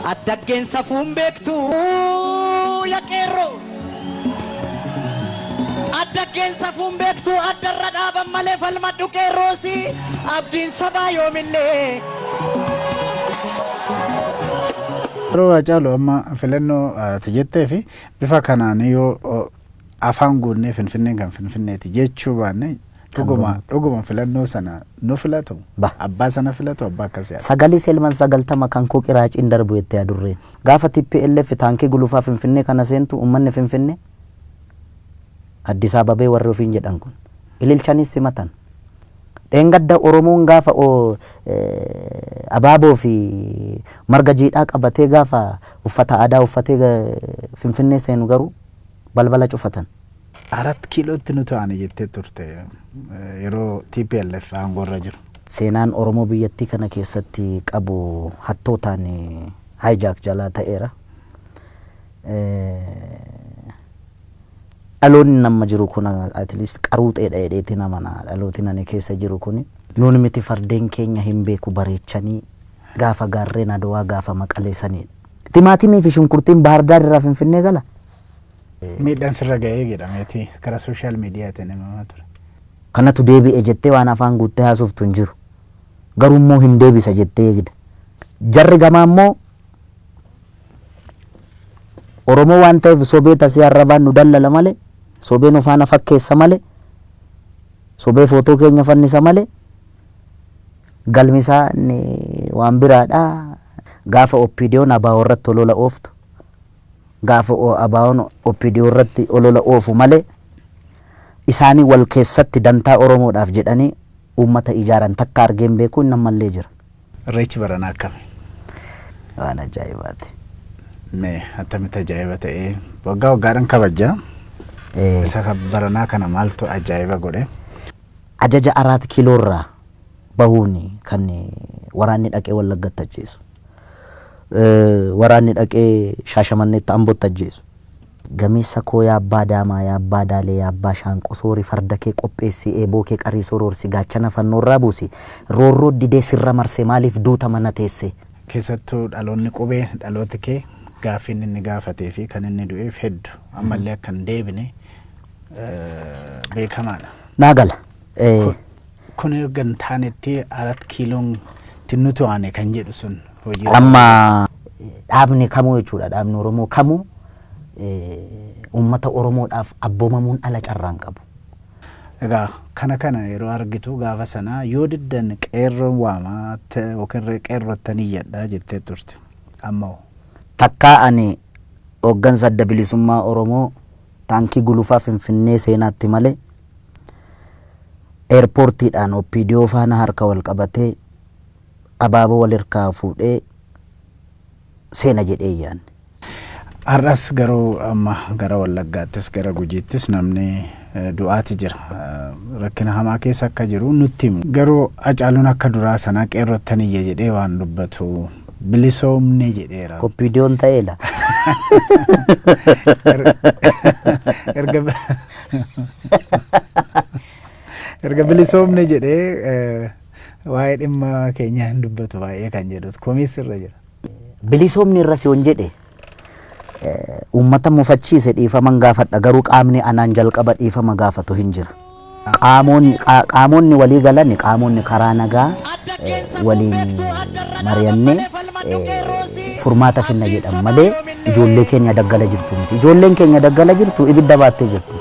Addaggeen safuun beektu yaa qeerroo. Addaggeen safuun beektu addarra dhaaban malee falmadhu qeerroosi abdiin sabaa yoomillee. Yeroo Hacaaluu amma filannoo jettee fi bifa kanaan yoo afaan guunnee Finfinneen kan Finfinneeti jechuu baanne dhuguma filannoo sana nu filatu abbaa sana filatu abbaa akkasii sagalii selman sagaltama kan koo qiraaciin darbu jettee adurreen gaafa TPLF taankii gulufaa Finfinnee kana seentu uummanni Finfinnee Addis Ababee warri ofiin jedhan kun ililchanis simatan dhengadda Oromoon gaafa abaaboo fi marga jiidhaa qabatee gaafa uffata aadaa uffatee Finfinnee seenu garuu balbala cufatan 4 kiilootti nu ta'ani jettee turte yeroo TPLF aangorra jiru. Seenaan Oromoo biyyattii kana keessatti qabu hattootaan hijack jalaa ta'eera. Dhaloonni nama jiru kun at least qaruuxee dheedheetti nama dhalooti nani keessa jiru kun nuuni miti fardeen keenya hin beeku bareechanii gaafa gaarreen Adawaa gaafa maqaleessanidha. Timaatimii fi shunkurtiin Bahar Daar irraa Finfinnee gala. Miidhaan sirra ga'ee jedhameeti karaa sooshaal miidiyaatiin himamaa ture. Kanatu deebi'e jettee waan afaan guuttee haasoftu hin jiru. Garuu immoo hin deebisa jettee eegda. Jarri gamaa immoo Oromoo waan ta'eef sobee tasii arrabaan nu dallala malee sobee nu faana fakkeessa malee sobee footoo keenya fannisa malee galmisaa waan biraadhaa gaafa oppiidiyoon abaa'oo irratti olola ooftu gaafa abaa'oon oppiidiyoo irratti olola oofu malee isaanii wal keessatti dantaa Oromoodhaaf jedhanii uummata ijaaran takka argeen beekuu hin ammallee jira. Irreechi baranaa akkami? Waan ajaa'ibaati. Mee attamitti ajaa'iba ta'ee waggaa waggaadhaan kabajaa. Isa baranaa kana maaltu ajaa'iba godhe? Ajaja 4 kiiloorraa bahuun kan waraanni dhaqee Wallaggatti ajjeesu. Waraanni dhaqee Shaashamanneetti Ambootti ajjeesu. Gameessa koo yaa abbaa daamaa yaa abbaa daalee yaa abbaa shaanqoo soori farda kee qopheessi eeboo kee qarii soroorsi gaachana fannoorraa buusi roorroo didee sirra marsee maaliif duuta mana teesse. Keessattuu dhaloonni qubee dhaloota kee gaaffiin inni gaafatee fi kan inni du'eef hedduu ammallee akka hin deebine beekamaadha. Naagala. Kun erga hin taanetti 4 kiiloon tinnutu aane kan jedhu sun hojii. Amma dhaabni kamuu jechuudha dhaabni Oromoo kamuu uummata Oromoodhaaf abboomamuun ala carraan qabu. Egaa kana yeroo argitu gaafa sana yoo diddan qeerroon waamaa yookiin qeerrottanii jedhaa jettee turte. Ammoo takkaa ani hooggansa adda bilisummaa Oromoo taankii gulufaa Finfinnee seenaatti malee eerpoortiidhaan oppiidiyoo faana harka wal qabatee abaaboo wal hirkaa fuudhee seena jedhee yaanne. Har'as garuu amma gara Wallaggaattis gara Gujiittis namni du'aati jira. Rakkina hamaa keessa akka jiru nutti himu. Garuu Hacaaluun akka duraa sanaa qeerrottanii jedhee waan dubbatu bilisoomne jedheera. Oppiidiyoon ta'eela. Erga bilisoomne jedhee waa'ee dhimma keenyaa hin dubbatu baay'ee kan jedhu komiis irra jira. Bilisoomni irra si on jedhe uummata mufachiise dhiifaman gaafadha garuu qaamni anaan jalqaba dhiifama gaafatu hin jira. Qaamonni walii galan qaamonni karaa nagaa waliin mari'annee furmaata finna jedhan malee ijoollee keenya daggala jirtu miti. Ijoolleen keenya daggala jirtu ibidda baattee jirti.